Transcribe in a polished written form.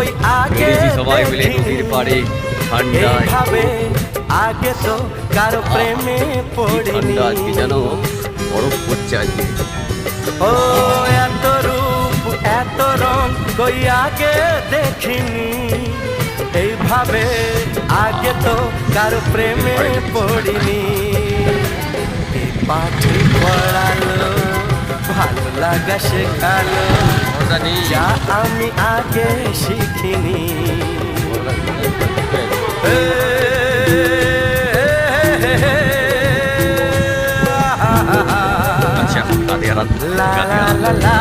কই আগে সবাই মিলে নদীর পাড়ে ঠান্ডায় এইভাবে আগে তো কারো প্রেমে পড়িনি। ঠান্ডা আজকে যেন বরফ পড়ছে আজকে। ও এত রূপ এত রং কই আগে দেখিনি, এইভাবে আগে তো কারো প্রেমে পড়িনি। এই পাঠে পড়ালো ভালো লাগা শেখালো যা আমি আগে শিখিনি। আচ্ছা, লা লা লা লা